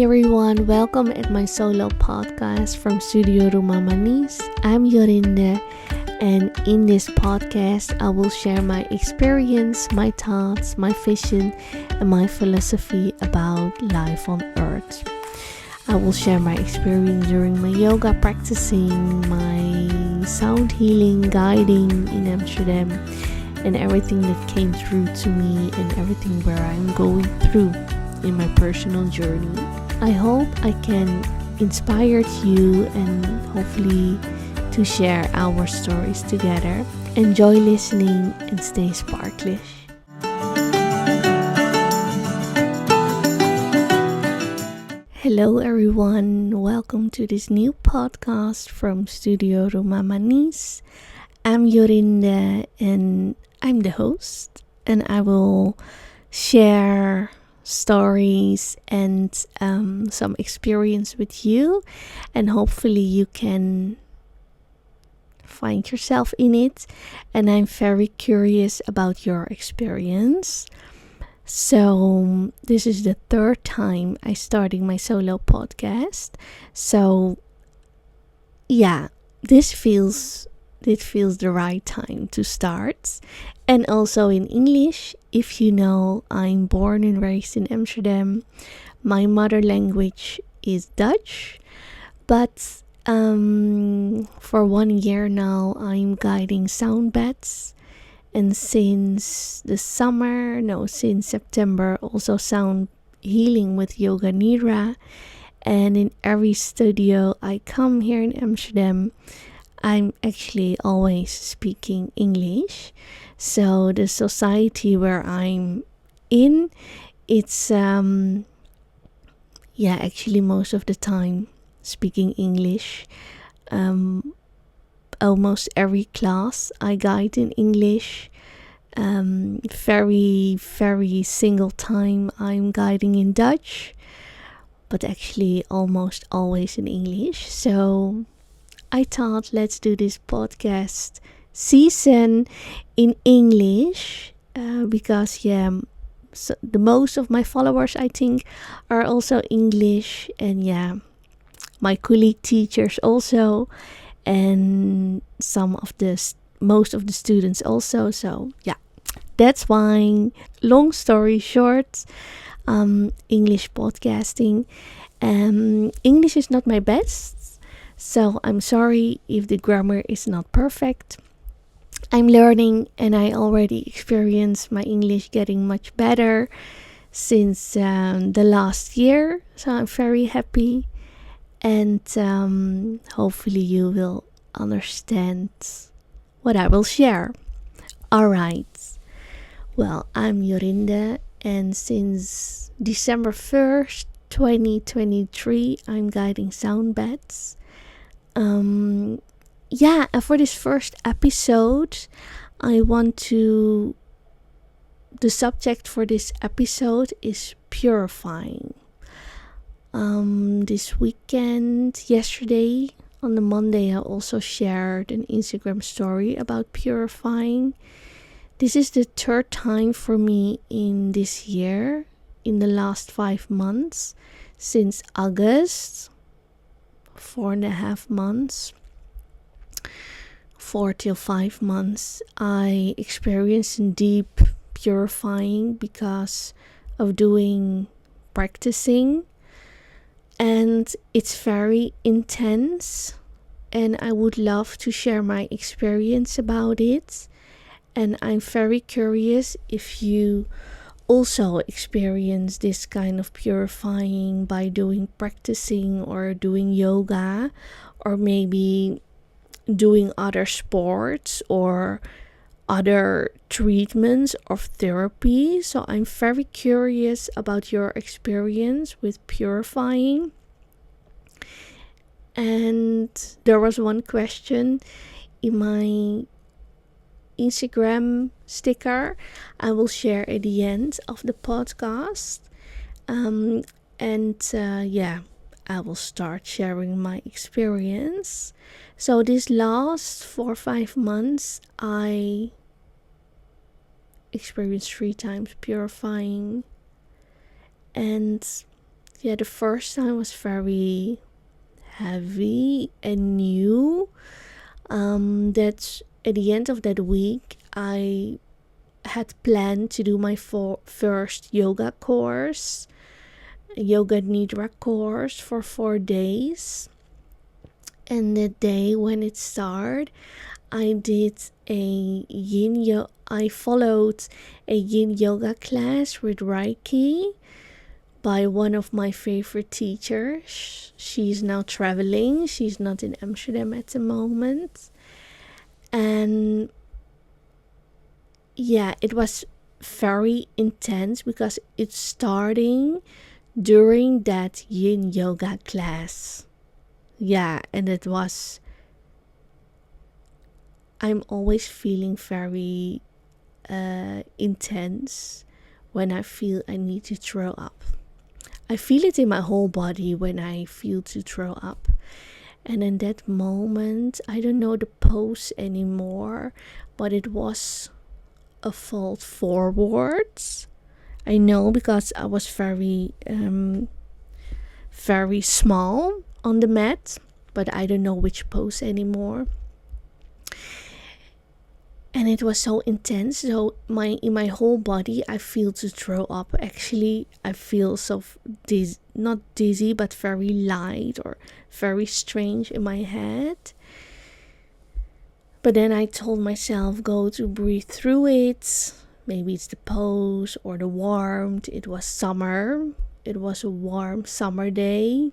everyone, welcome at my solo podcast from Studio Rumah. I'm Jorinde, and in this podcast I will share my experience, my thoughts, my vision and my philosophy about life on earth. I will share my experience during my yoga practicing, my sound healing, guiding in Amsterdam, and everything that came through to me and everything where I'm going through in my personal journey. I hope I can inspire you and hopefully to share our stories together. Enjoy listening and stay sparklish. Hello everyone, welcome to this new podcast from Studio Rumah. I'm Jorinde and I'm the host, and I will share stories and some experience with you, and hopefully you can find yourself in it. And I'm very curious about your experience. So this is the third time I starting my solo podcast. So yeah, this feels the right time to start. And also in English, if you know, I'm born and raised in Amsterdam. My mother language is Dutch, but for 1 year now I'm guiding sound baths, and since September also sound healing with Yoga Nidra. And in every studio I come here in Amsterdam, I'm actually always speaking English. So the society where I'm in, it's actually most of the time speaking English. Almost every class I guide in English. Very, very single time I'm guiding in Dutch, but actually almost always in English. So I thought, let's do this podcast season in English because so the most of my followers I think are also English, and my colleague teachers also, and most of the students also. So that's why, long story short, English podcasting. English is not my best, so I'm sorry if the grammar is not perfect. I'm learning, and I already experienced my English getting much better since the last year. So I'm very happy, and hopefully you will understand what I will share. Alright, well, I'm Jorinde, and since December 1st, 2023, I'm guiding sound baths. And for this first episode, the subject for this episode is purifying. This weekend, yesterday, on the Monday, I also shared an Instagram story about purifying. This is the third time for me in this year, in the last 5 months, since August, 4.5 months. 4 till 5 months, I experienced in deep purifying because of doing practicing, and it's very intense, and I would love to share my experience about it. And I'm very curious if you also experience this kind of purifying by doing practicing or doing yoga, or maybe doing other sports or other treatments of therapy. So I'm very curious about your experience with purifying. And there was one question in my Instagram sticker I will share at the end of the podcast. I will start sharing my experience. So this last 4 or 5 months, I experienced 3 times purifying, and yeah, the first time was very heavy and new. That's at the end of that week, I had planned to do my first yoga course, yoga nidra course for 4 days. And the day when it started, I did I followed a yin yoga class with Reiki by one of my favorite teachers. She's now traveling. She's not in Amsterdam at the moment. And yeah, it was very intense because it's starting during that yin yoga class. Yeah, and I'm always feeling very intense when I feel I need to throw up. I feel it in my whole body when I feel to throw up. And in that moment, I don't know the pose anymore, but it was a fold forwards. I know because I was very small on the mat, but I don't know which pose anymore. And it was so intense, so in my whole body I feel to throw up. Actually, I feel so not dizzy, but very light or very strange in my head. But then I told myself, go to breathe through it. Maybe it's the pose or the warmth. It was summer. It was a warm summer day.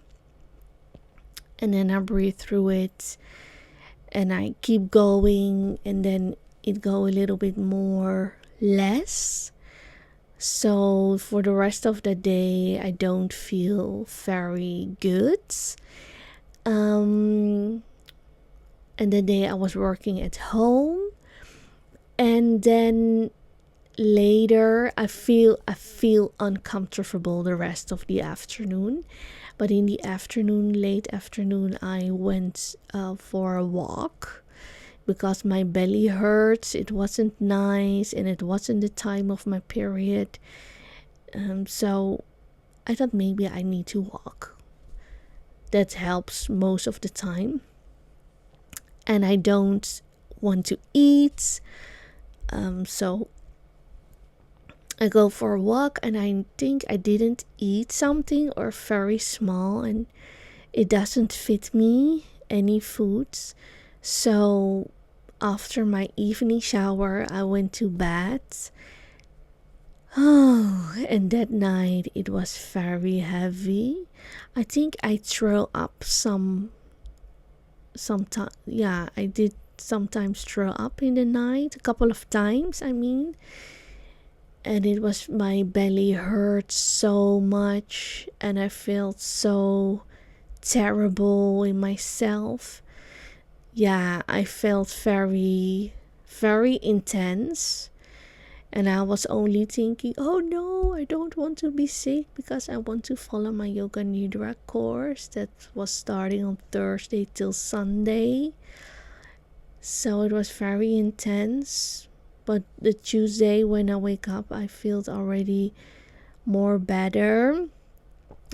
And then I breathe through it and I keep going, and then it go a little bit more less. So for the rest of the day, I don't feel very good. And the day I was working at home, and then later I feel uncomfortable the rest of the afternoon. But in the afternoon, late afternoon, I went for a walk because my belly hurts. It wasn't nice, and it wasn't the time of my period. So I thought maybe I need to walk. That helps most of the time. And I don't want to eat. So I go for a walk, and I think I didn't eat something or very small, and it doesn't fit me, any foods. So after my evening shower, I went to bed. Oh, and that night it was very heavy. I think I threw up sometimes. Yeah, I did sometimes throw up in the night, a couple of times, I mean. And it was, my belly hurt so much, and I felt so terrible in myself. Yeah, I felt very, very intense. And I was only thinking, oh no, I don't want to be sick because I want to follow my yoga nidra course that was starting on Thursday till Sunday. So it was very intense. But the Tuesday when I wake up, I feel already more better.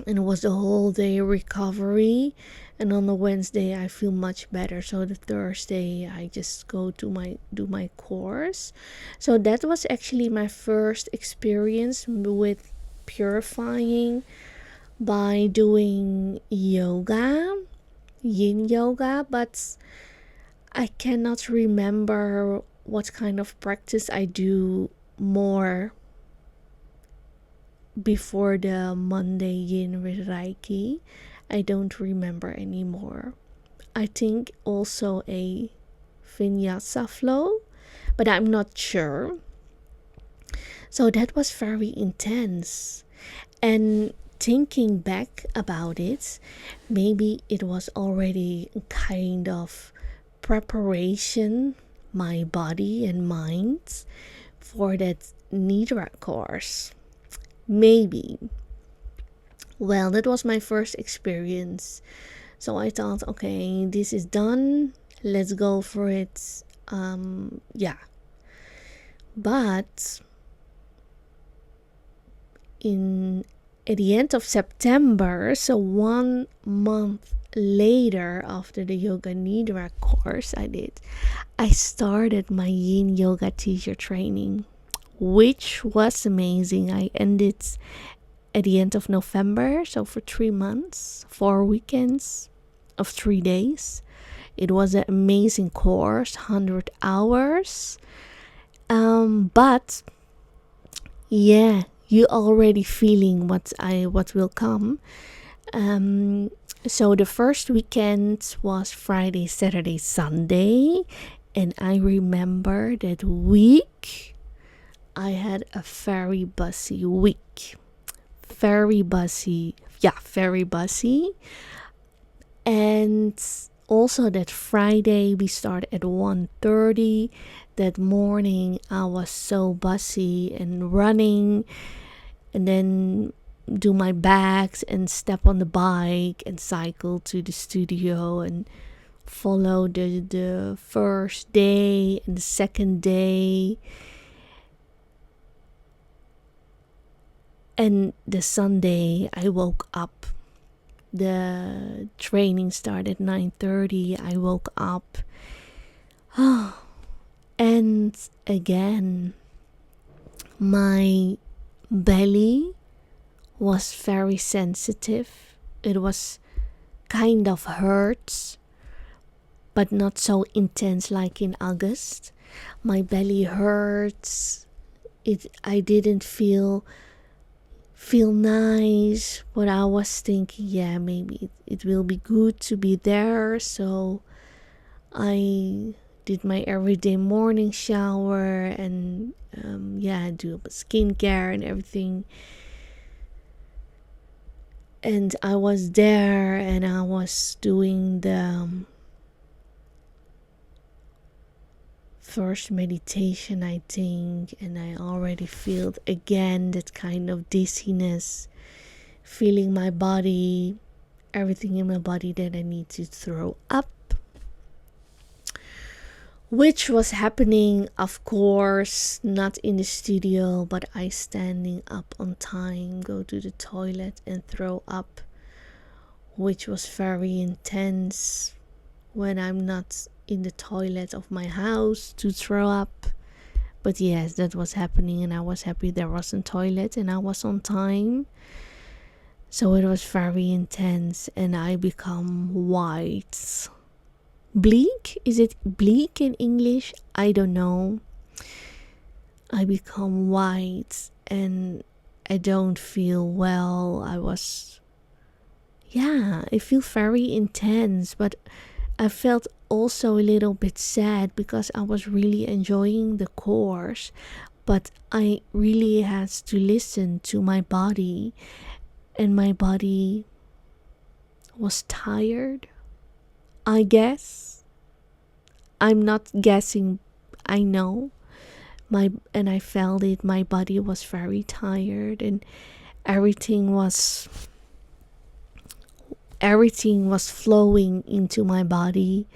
And it was the whole day recovery. And on the Wednesday I feel much better. So the Thursday I just go to do my course. So that was actually my first experience with purifying by doing yoga, yin yoga. But I cannot remember what kind of practice I do more before the Monday yin with Reiki. I don't remember anymore. I think also a vinyasa flow, but I'm not sure. So that was very intense. And thinking back about it, maybe it was already kind of preparation, my body and mind, for that nidra course. Maybe. Well, that was my first experience. So I thought, okay, this is done. Let's go for it. Yeah. But in at the end of September, so 1 month later after the Yoga Nidra course I started my Yin Yoga teacher training, which was amazing. I ended at the end of November, so for 3 months, 4 weekends of 3 days. It was an amazing course, 100 hours. But yeah, you already feeling what will come. So the first weekend was Friday, Saturday, Sunday, and I remember that week I had a very busy week. Very busy. Yeah, very busy. And also that Friday we started at 1:30. That morning I was so busy and running, and then do my bags and step on the bike and cycle to the studio and follow the first day and the second day. And the Sunday I woke up. The training started at 9:30. I woke up. And again, my belly was very sensitive. It was kind of hurts, but not so intense like in August. My belly hurts. I didn't feel nice, but I was thinking, yeah, maybe it will be good to be there. So I did my everyday morning shower and do skincare and everything. And I was there and I was doing the first meditation, I think, and I already feel again that kind of dizziness, feeling my body, everything in my body that I need to throw up, which was happening, of course, not in the studio, but I standing up on time, go to the toilet and throw up, which was very intense when I'm not in the toilet of my house to throw up. But yes, that was happening, and I was happy there was a toilet and I was on time. So it was very intense, and I become white. Bleak? Is it bleak in English? I don't know. I become white and I don't feel well. I feel very intense, but I felt also a little bit sad because I was really enjoying the course, but I really had to listen to my body, and my body was tired, I guess. I'm not guessing, I know. And I felt it, my body was very tired, and everything was flowing into my body.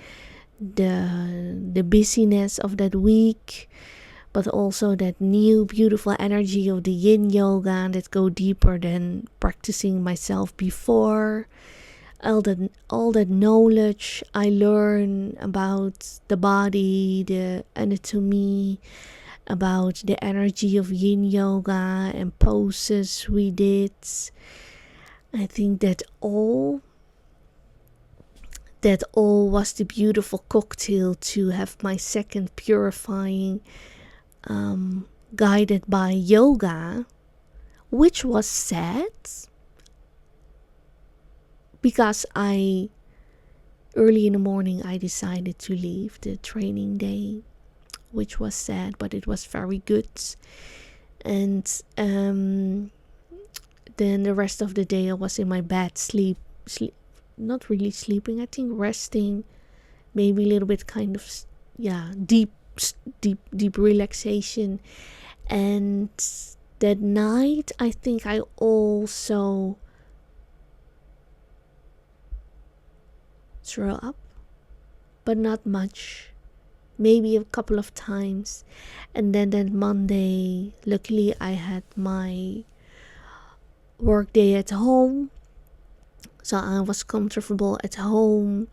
The busyness of that week, but also that new beautiful energy of the yin yoga that go deeper than practicing myself before. All that knowledge I learned about the body, the anatomy, about the energy of yin yoga and poses we did. I think that all was the beautiful cocktail to have my second purifying guided by yoga, which was sad because early in the morning I decided to leave the training day, which was sad, but it was very good. And then the rest of the day I was in my bed, sleep, not really sleeping, I think resting, maybe a little bit kind of deep relaxation. And that night I think I also throw up, but not much, maybe a couple of times. And then that Monday, luckily I had my work day at home. So I was comfortable at home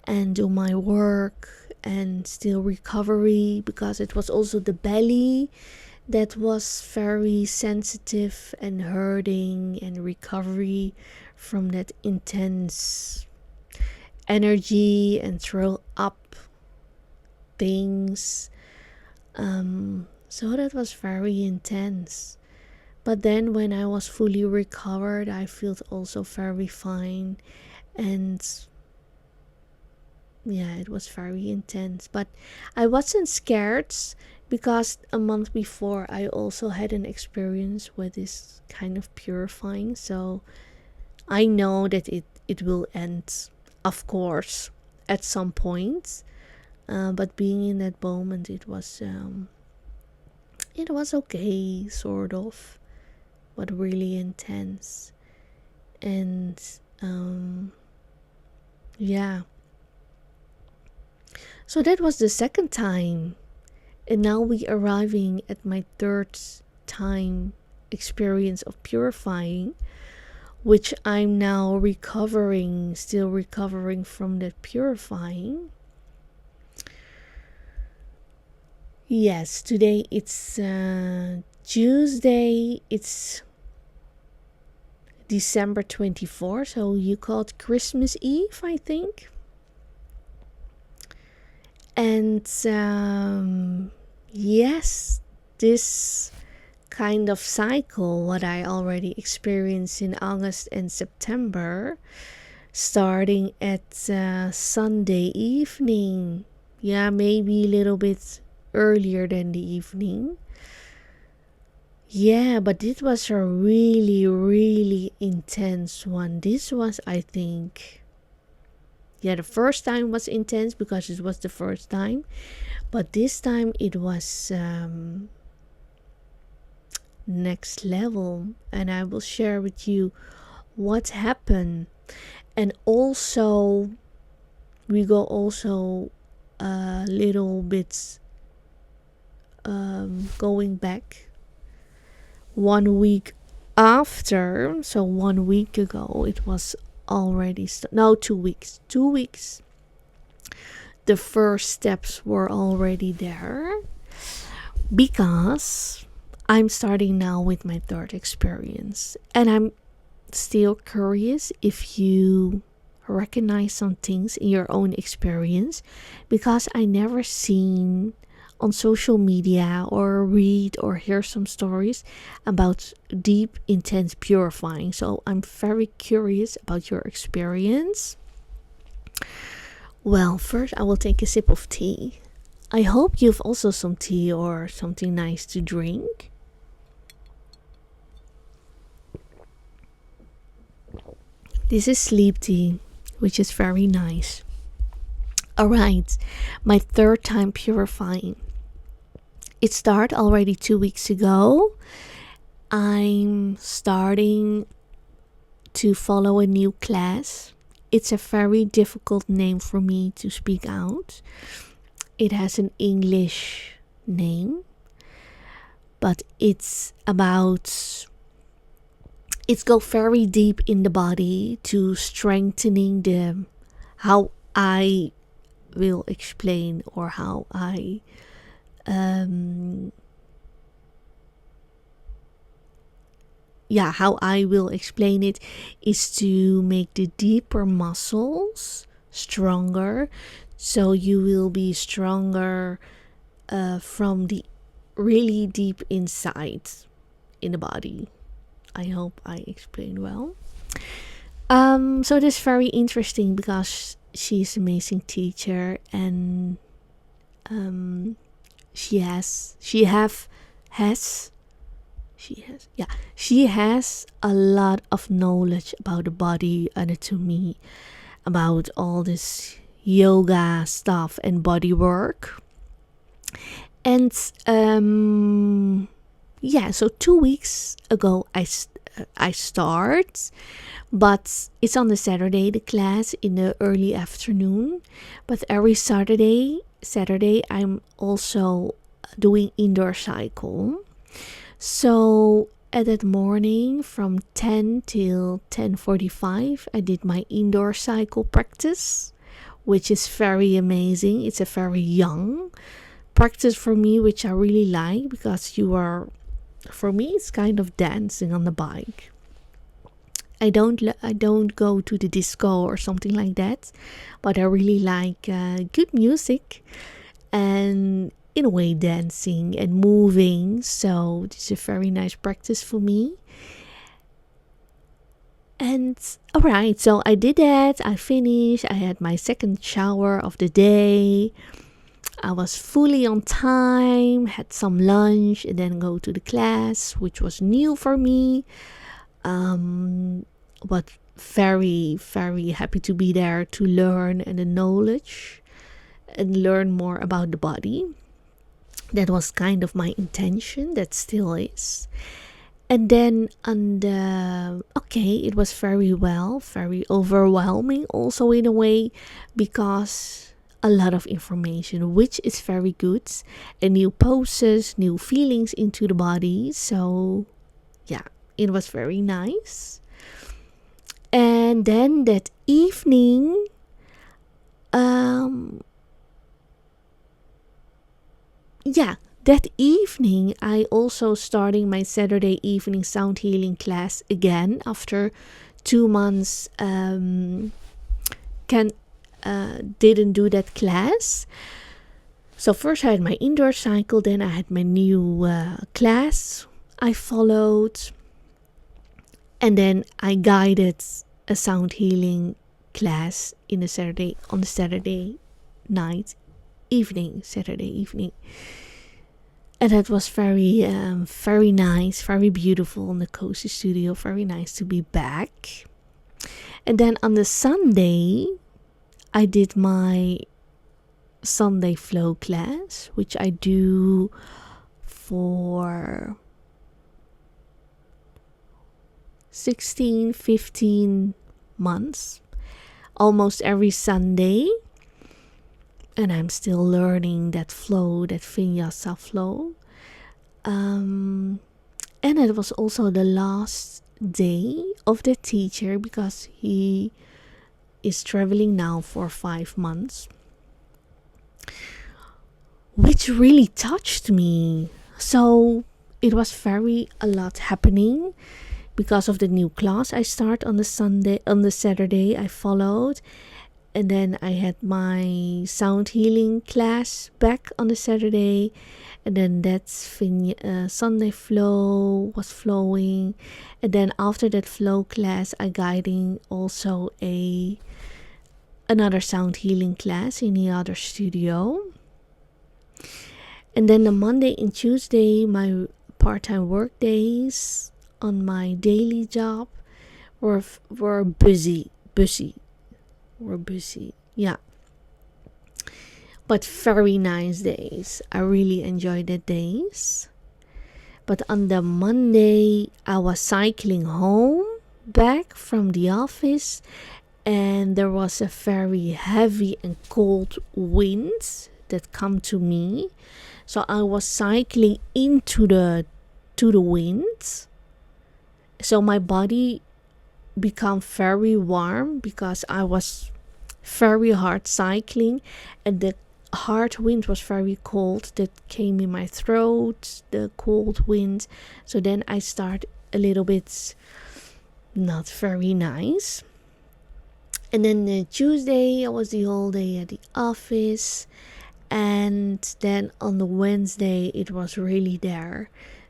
and do my work and still recovery, because it was also the belly that was very sensitive and hurting, and recovery from that intense energy and throw up things. So that was very intense. But then when I was fully recovered, I felt also very fine. And yeah, it was very intense. But I wasn't scared, because a month before I also had an experience with this kind of purifying. So I know that it will end, of course, at some point. But being in that moment, it was okay, sort of, but really intense. And yeah, so that was the second time, and now we arriving at my third time experience of purifying, which I'm now still recovering from that purifying. Yes, today it's Tuesday, it's December 24th, so you call it Christmas Eve, I think. And yes, this kind of cycle, what I already experienced in August and September, starting at Sunday evening. Yeah, maybe a little bit earlier than the evening. Yeah, but it was a really, really intense one. This was, I think, the first time was intense because it was the first time. But this time it was next level. And I will share with you what happened. And also, we go also a little bit going back 1 week after. So 1 week ago, it was already 2 weeks. 2 weeks. The first steps were already there, because I'm starting now with my third experience, and I'm still curious if you recognize some things in your own experience, because I never seen on social media or read or hear some stories about deep, intense purifying. So I'm very curious about your experience. Well, first I will take a sip of tea. I hope you've also some tea or something nice to drink. This is sleep tea, which is very nice. Alright, my third time purifying. It started already 2 weeks ago. I'm starting to follow a new class. It's a very difficult name for me to speak out. It has an English name, but it's go very deep in the body to strengthening how I will explain, or how I how I will explain it is to make the deeper muscles stronger, so you will be stronger from the really deep inside in the body. I hope I explained well. So that's very interesting, because she's an amazing teacher, and she has a lot of knowledge about the body, anatomy, about all this yoga stuff and body work. And so 2 weeks ago I start, but it's on the Saturday, the class in the early afternoon. But every Saturday I'm also doing indoor cycle. So at that morning from 10 till 10:45, I did my indoor cycle practice, which is very amazing. It's a very young practice for me, which I really like, because for me, it's kind of dancing on the bike. I don't go to the disco or something like that, but I really like good music and in a way dancing and moving. So it's a very nice practice for me. And alright, so I did that. I finished. I had my second shower of the day. I was fully on time, had some lunch, and then go to the class, which was new for me. But very, very happy to be there to learn and the knowledge and learn more about the body. That was kind of my intention. That still is. And then it was very overwhelming also in a way, because a lot of information, which is very good, and new poses, new feelings into the body. So yeah, it was very nice. And then that evening, I also starting my Saturday evening sound healing class again after 2 months. Didn't do that class. So first I had my indoor cycle, then I had my new class I followed, and then I guided a sound healing class on the Saturday evening. And that was very nice, very beautiful in the cozy studio. Very nice to be back. And then on the Sunday, I did my Sunday flow class, which I do for 15 months, almost every Sunday. And I'm still learning that flow, that vinyasa flow. And it was also the last day of the teacher, because he is traveling now for 5 months, which really touched me. So it was a lot happening because of the new class I start on the Saturday I followed. And then I had my sound healing class back on the Saturday. And then Sunday flow was flowing. And then after that flow class, I guiding also another sound healing class in the other studio. And then the Monday and Tuesday, my part-time work days on my daily job were busy. We're busy, yeah, but very nice days. I really enjoyed the days. But on the Monday, I was cycling home back from the office, and there was a very heavy and cold wind that come to me. So I was cycling into the wind. So my body become very warm because I was very hard cycling, and the hard wind was very cold that came in my throat, the cold wind. So then I start a little bit not very nice. And then the Tuesday I was the whole day at the office, and then on the Wednesday it was really there.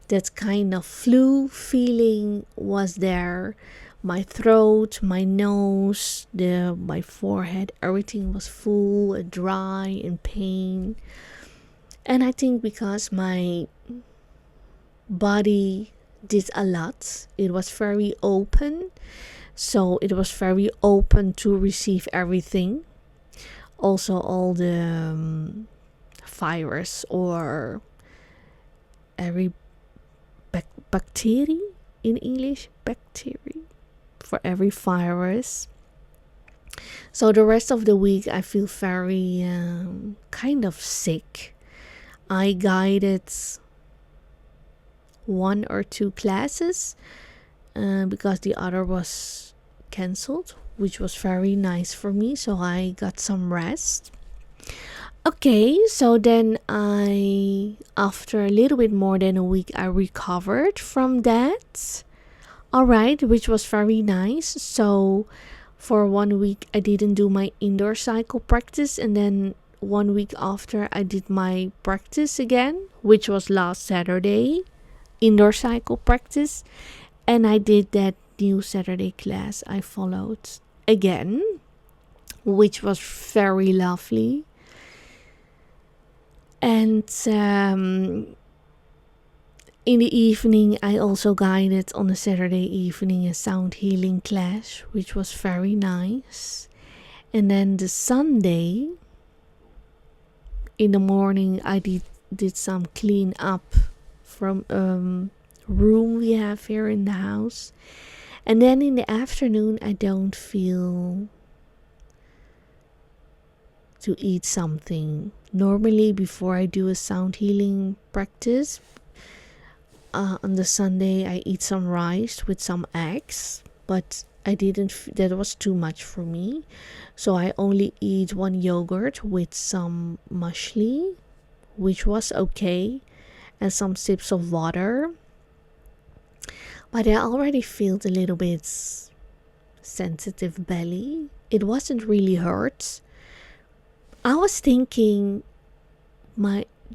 That kind of flu feeling was there. My throat, my nose, my forehead, everything was full, dry and pain. And I think because my body did a lot, it was very open. So it was very open to receive everything. Also all the virus or every bacteria in English, bacteria. For every virus. So the rest of the week I feel very kind of sick. I guided one or two classes because the other was cancelled, which was very nice for me. So I got some rest. Okay, so then after a little bit more than a week, I recovered from that. All right, which was very nice. So for 1 week, I didn't do my indoor cycle practice, and then 1 week after, I did my practice again, which was last Saturday, indoor cycle practice, and I did that new Saturday class I followed again, which was very lovely. And in the evening, I also guided on a Saturday evening a sound healing class, which was very nice. And then the Sunday, in the morning, I did some clean up from room we have here in the house. And then in the afternoon, I don't feel to eat something. Normally, before I do a sound healing practice, on the Sunday, I eat some rice with some eggs, but I didn't, that was too much for me. So I only eat one yogurt with some muesli, which was okay, and some sips of water. But I already felt a little bit sensitive belly. It wasn't really hurt. I was thinking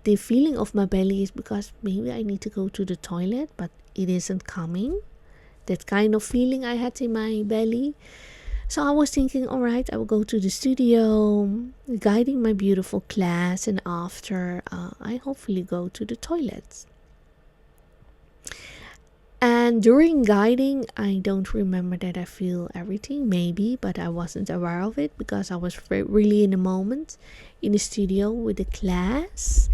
the feeling of my belly is because maybe I need to go to the toilet, but it isn't coming. That kind of feeling I had in my belly. So I was thinking, all right, I will go to the studio, guiding my beautiful class, and after I hopefully go to the toilet. And during guiding, I don't remember that I feel everything, maybe, but I wasn't aware of it because I was really in the moment in the studio with the class.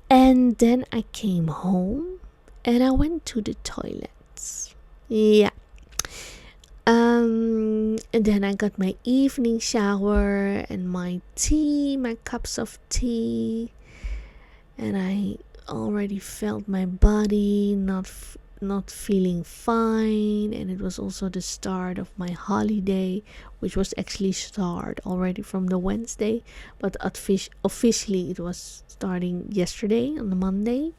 And then I came home and I went to the toilets. Yeah. And then I got my evening shower and my tea, my cups of tea. And I already felt my body not feeling fine, and it was also the start of my holiday, which was actually start already from the Wednesday, but officially it was starting yesterday on the Monday.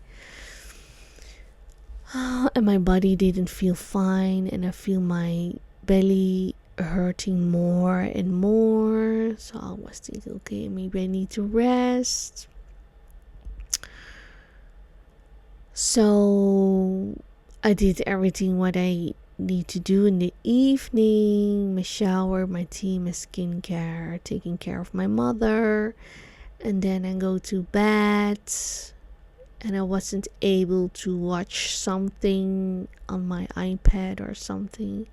And my body didn't feel fine, and I feel my belly hurting more and more. So I was thinking, okay, maybe I need to rest. So I did everything what I need to do in the evening, my shower, my tea, my skincare, taking care of my mother, and then I go to bed. And I wasn't able to watch something on my iPad or something.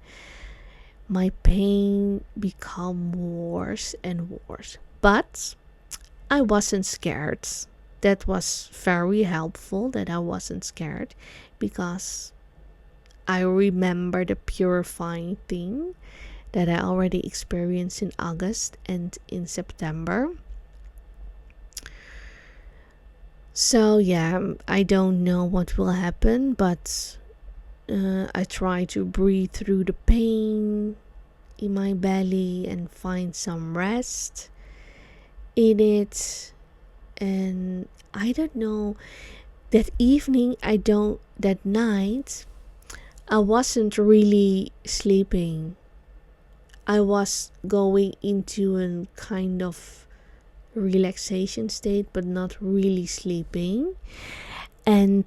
My pain became worse and worse, but I wasn't scared. That was very helpful that I wasn't scared, because I remember the purifying thing that I already experienced in August and in September. So yeah, I don't know what will happen, but I try to breathe through the pain in my belly and find some rest in it. And I don't know, that evening, that night, I wasn't really sleeping. I was going into a kind of relaxation state, but not really sleeping. And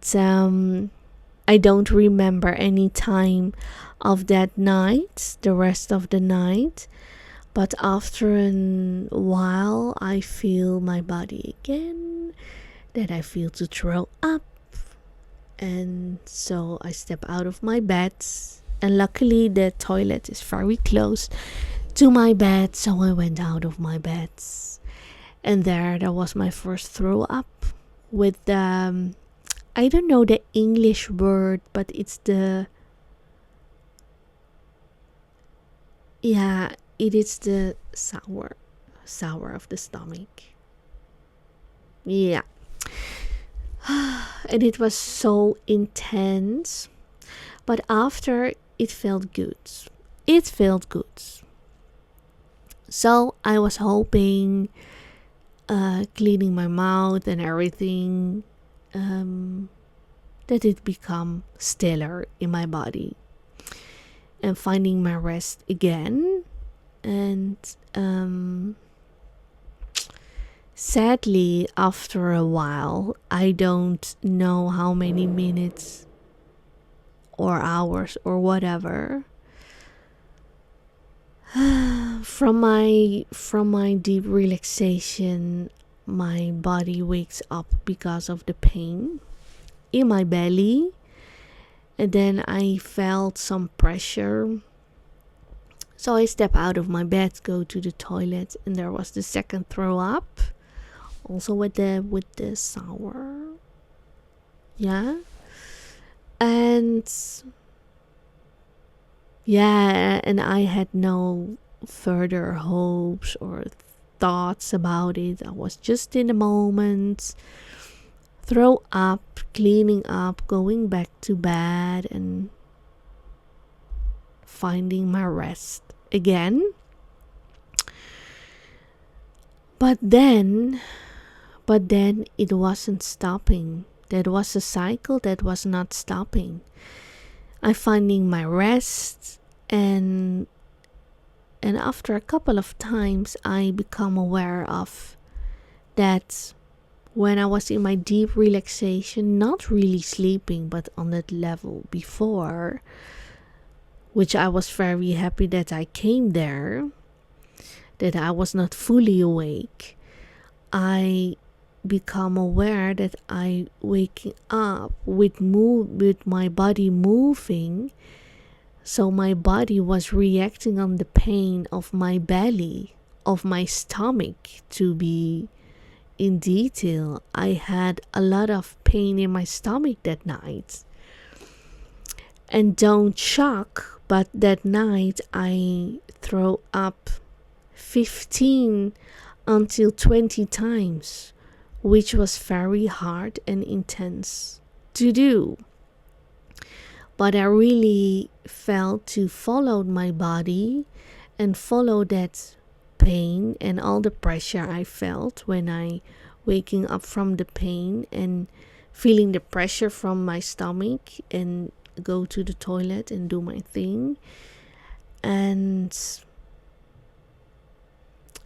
I don't remember any time of that night, the rest of the night. But after a while, I feel my body again, that I feel to throw up. And so I step out of my bed, and luckily the toilet is very close to my bed, so I went out of my bed. And there was my first throw up with I don't know the English word, but it's it is the sour of the stomach. Yeah. And it was so intense, but after it felt good. It felt good. So I was hoping, cleaning my mouth and everything, that it become stiller in my body and finding my rest again. And sadly, after a while, I don't know how many minutes or hours or whatever, from my deep relaxation, my body wakes up because of the pain in my belly. And then I felt some pressure, so I step out of my bed, go to the toilet, and there was the second throw up, also with the sour, yeah. And yeah, and I had no further hopes or thoughts about it. I was just in the moment, throw up, cleaning up, going back to bed, and finding my rest again. But then it wasn't stopping. That was a cycle that was not stopping. I'm finding my rest, and after a couple of times I become aware of that when I was in my deep relaxation, not really sleeping, but on that level before, which I was very happy that I came there, that I was not fully awake. I become aware that I waking up with my body moving, so my body was reacting on the pain of my belly, of my stomach. To be in detail, I had a lot of pain in my stomach that night. And don't shock, but that night I throw up 15 until 20 times, which was very hard and intense to do. But I really felt to follow my body and follow that pain and all the pressure I felt when I waking up from the pain and feeling the pressure from my stomach, and go to the toilet and do my thing.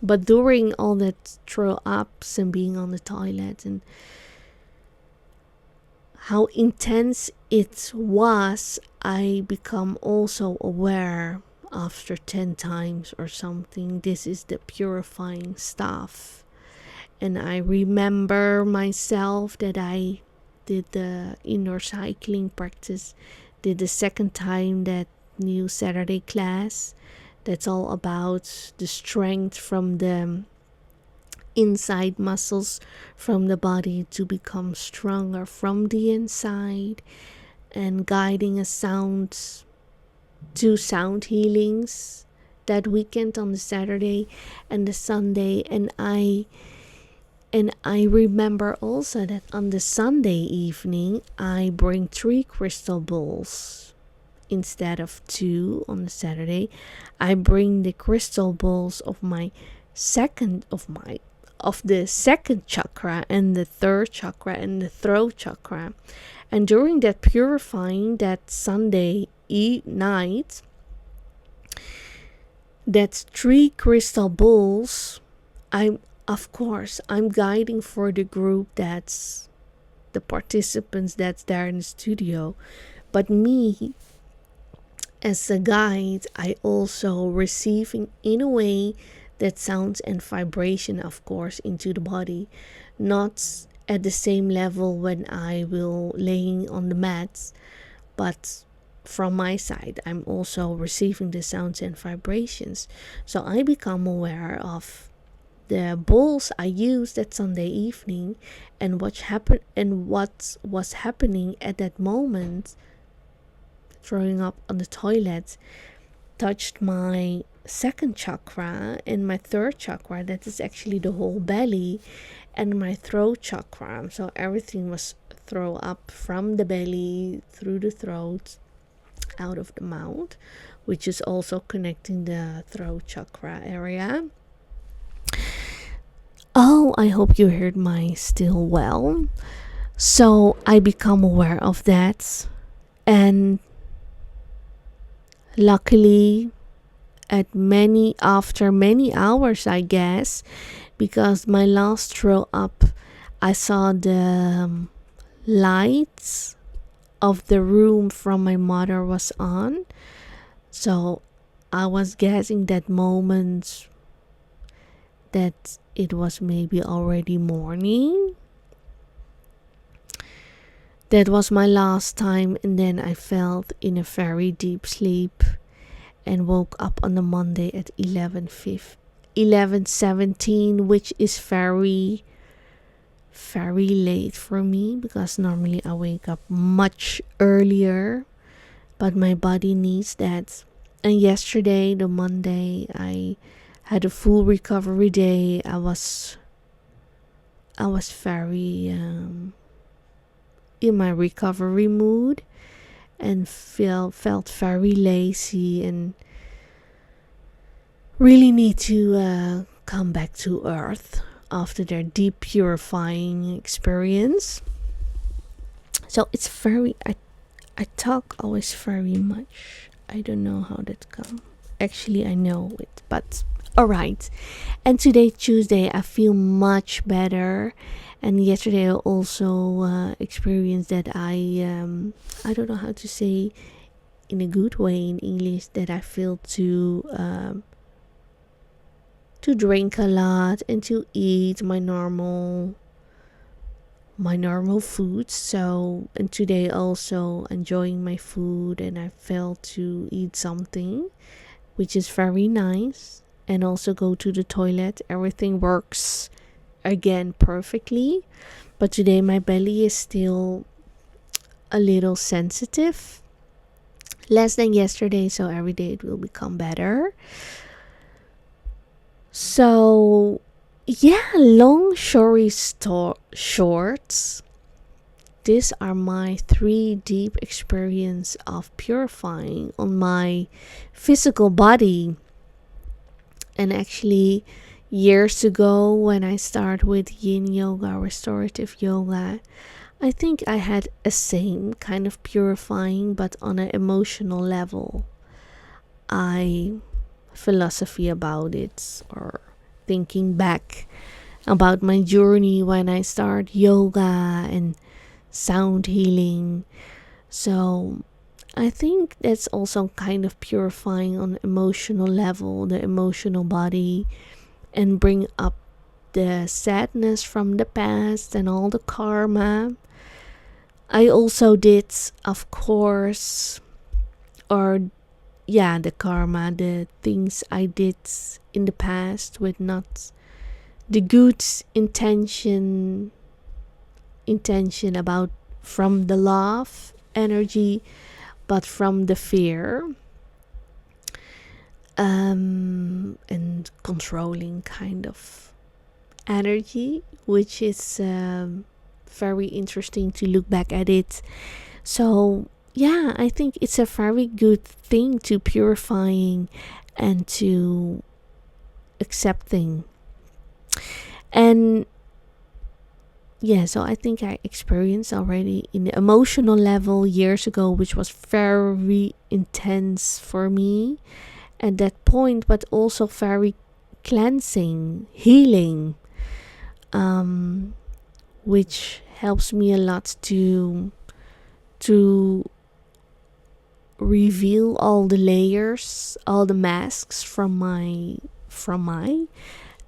But during all that throw ups and being on the toilet and how intense it was, I become also aware after 10 times or something, this is the purifying stuff. And I remember myself that I did the indoor cycling practice, did the second time that new Saturday class. That's all about the strength from the inside muscles from the body to become stronger from the inside, and guiding a sound to sound healings that weekend on the Saturday and the Sunday. And I remember also that on the Sunday evening I bring 3 crystal balls instead of 2 on the Saturday. I bring the crystal balls of the second chakra and the third chakra and the throat chakra. And during that purifying, that Sunday night, that's 3 crystal balls, I'm guiding for the group, that's the participants that's there in the studio. But me, as a guide, I also receiving in a way that sounds and vibration, of course, into the body. Not at the same level when I will laying on the mats, but from my side, I'm also receiving the sounds and vibrations. So I become aware of the balls I used that Sunday evening, and what was happening at that moment. Throwing up on the toilet touched my second chakra and my third chakra, that is actually the whole belly, and my throat chakra. So everything was throw up from the belly through the throat out of the mouth, which is also connecting the throat chakra area. Oh, I hope you heard my still well. So I become aware of that, and luckily after many hours, I guess, because my last throw up, I saw the lights of the room from my mother was on. So I was guessing that moment that it was maybe already morning. That was my last time, and then I felt in a very deep sleep and woke up on the Monday at 11:17, which is very late for me, because normally I wake up much earlier, but my body needs that. And yesterday, the Monday, I had a full recovery day. I was very in my recovery mood, and felt very lazy and really need to come back to earth after their deep purifying experience. So it's very, I talk always very much. I don't know how that come. Actually, I know it, but alright. And today, Tuesday, I feel much better. And yesterday I also experienced that I don't know how to say in a good way in English, that I feel to drink a lot and to eat my normal foods. So, and today also enjoying my food, and I felt to eat something, which is very nice, and also go to the toilet. Everything works again perfectly, but today my belly is still a little sensitive, less than yesterday, so every day it will become better. So yeah, long story shorts, these are my 3 deep experience of purifying on my physical body. And actually, years ago, when I started with yin yoga, restorative yoga, I think I had a same kind of purifying, but on an emotional level. I philosophy about it, or thinking back about my journey when I started yoga and sound healing. So I think that's also kind of purifying on emotional level, the emotional body, and bring up the sadness from the past and all the karma. I also did, of course, or yeah, the karma, the things I did in the past with not the good intention about from the love energy, but from the fear and controlling kind of energy, which is very interesting to look back at it. So yeah, I think it's a very good thing to purifying and to accepting. And yeah, so I think I experienced already in the emotional level years ago, which was very intense for me at that point, but also very cleansing, healing, which helps me a lot to reveal all the layers, all the masks from my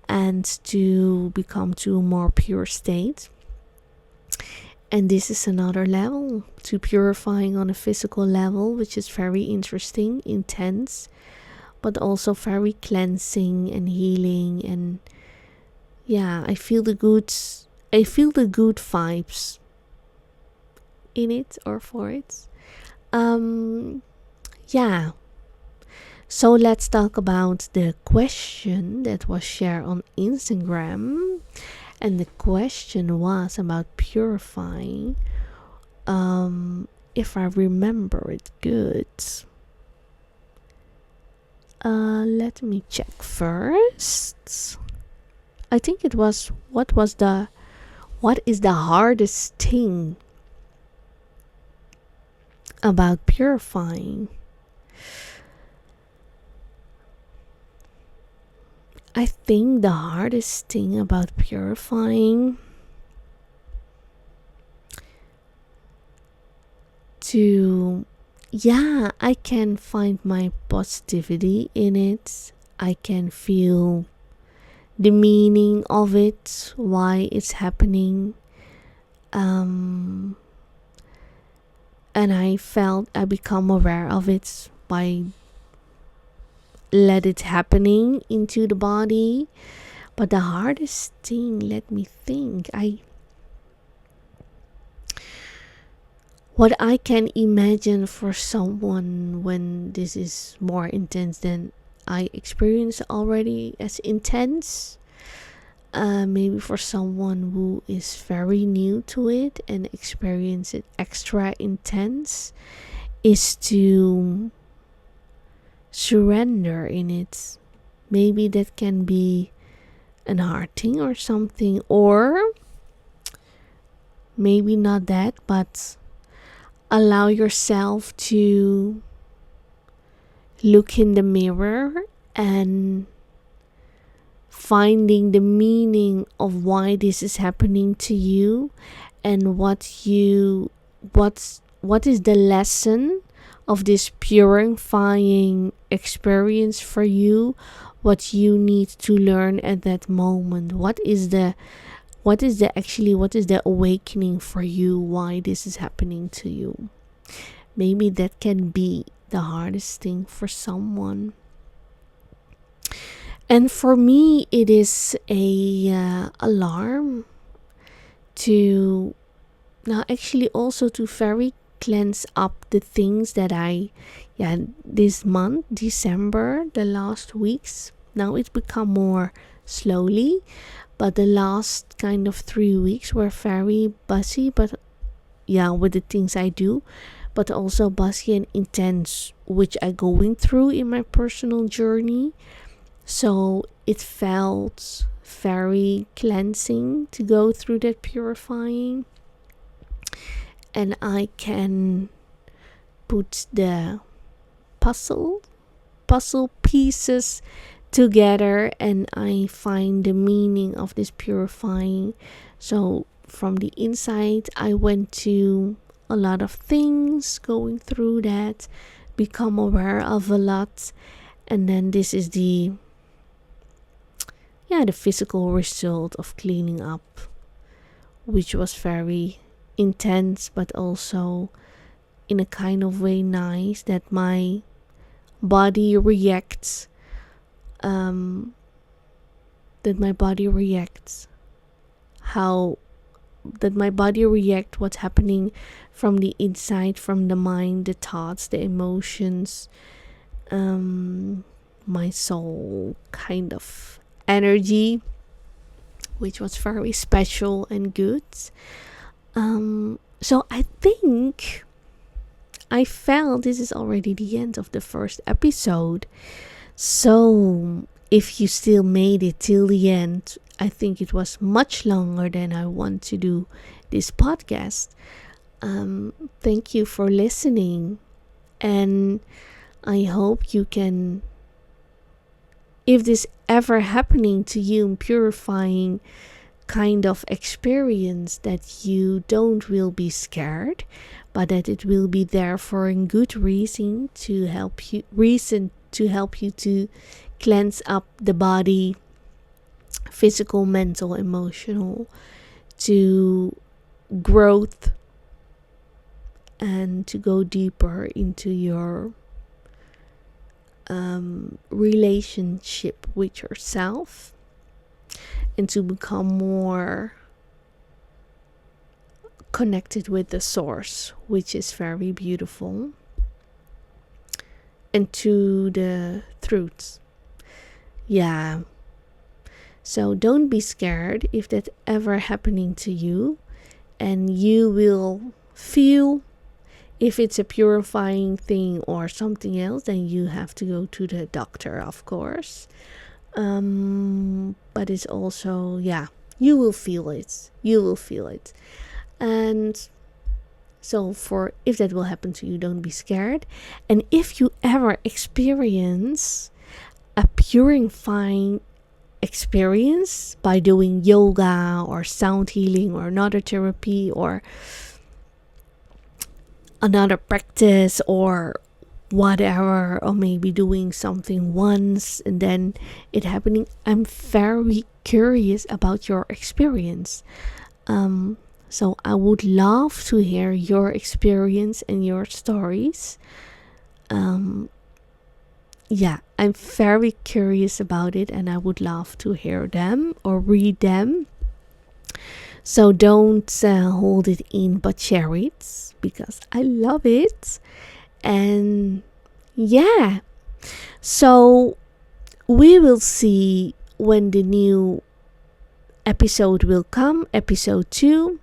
and to become to a more pure state. And this is another level to purifying on a physical level, which is very interesting, intense, but also very cleansing and healing. And yeah, I feel the good vibes in it or for it. Yeah. So let's talk about the question that was shared on Instagram. And the question was about purifying. if I remember it good. Let me check first. I think it was what is the hardest thing about purifying? I think the hardest thing about purifying I can find my positivity in it. I can feel the meaning of it, why it's happening. And I become aware of it by let it happening into the body. But the hardest thing, let me think, what I can imagine for someone when this is more intense than I experience already as intense, maybe for someone who is very new to it and experience it extra intense, is to surrender in it. Maybe that can be an hard thing or something, or maybe not that, but allow yourself to look in the mirror and finding the meaning of why this is happening to you, and what is the lesson of this purifying experience for you, what you need to learn at that moment. What is the awakening for you, why this is happening to you? Maybe that can be the hardest thing for someone. And for me, it is a alarm to now actually also to very cleanse up the things that this month, December, the last weeks, now it's become more slowly, but the last kind of 3 weeks were very busy, but with the things I do, but also busy and intense, which I'm going through in my personal journey. So it felt very cleansing to go through that purifying. And I can put the puzzle pieces together, and I find the meaning of this purifying. So from the inside, I went to a lot of things, going through that, become aware of a lot, and then this is the physical result of cleaning up, which was very intense, but also in a kind of way nice, that my body reacts what's happening from the inside, from the mind, the thoughts, the emotions, my soul kind of energy, which was very special and good. So I think I felt this is already the end of the first episode. So if you still made it till the end, I think it was much longer than I want to do this podcast. Thank you for listening, and I hope you can, if this ever happening to you in purifying kind of experience, that you will be scared, but that it will be there for a good reason to help you to cleanse up the body, physical, mental, emotional, to growth, and to go deeper into your relationship with yourself, and to become more connected with the source, which is very beautiful, and to the truth. So don't be scared if that ever happening to you, and you will feel. If it's a purifying thing or something else, then you have to go to the doctor, of course. But it's also, yeah, you will feel it. You will feel it. And so for if that will happen to you, don't be scared. And if you ever experience a purifying experience by doing yoga or sound healing or another therapy or another practice or whatever, or maybe doing something once and then it happening, I'm very curious about your experience. So I would love to hear your experience and your stories. Yeah, I'm very curious about it and I would love to hear them or read them. So don't hold it in, but share it because I love it. And yeah, so we will see when the new episode will come, episode 2.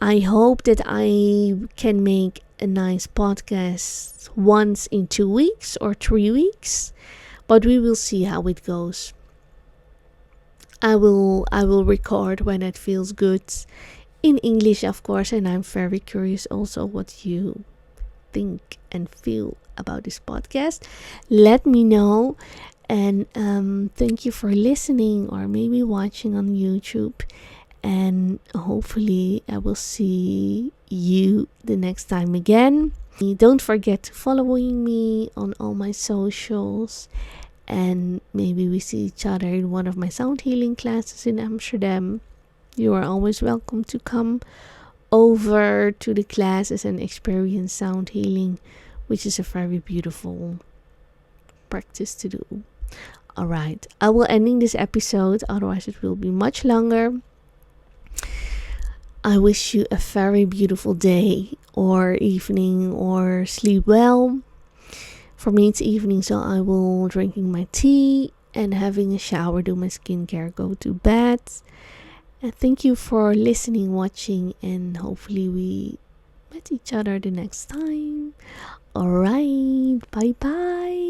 I hope that I can make a nice podcast once in 2 weeks or 3 weeks, but we will see how it goes. I will record when it feels good in English, of course, and I'm very curious also what you think and feel about this podcast. Let me know, and thank you for listening or maybe watching on YouTube, and hopefully I will see you the next time again. Don't forget to following me on all my socials, and maybe we see each other in one of my sound healing classes in Amsterdam. You are always welcome to come over to the classes and experience sound healing, which is a very beautiful practice to do. Alright, I will ending this episode, otherwise it will be much longer. I wish you a very beautiful day or evening or sleep well. For me it's evening, so I will drinking my tea and having a shower, do my skincare, go to bed. And thank you for listening, watching, and hopefully we met each other the next time. Alright, bye bye.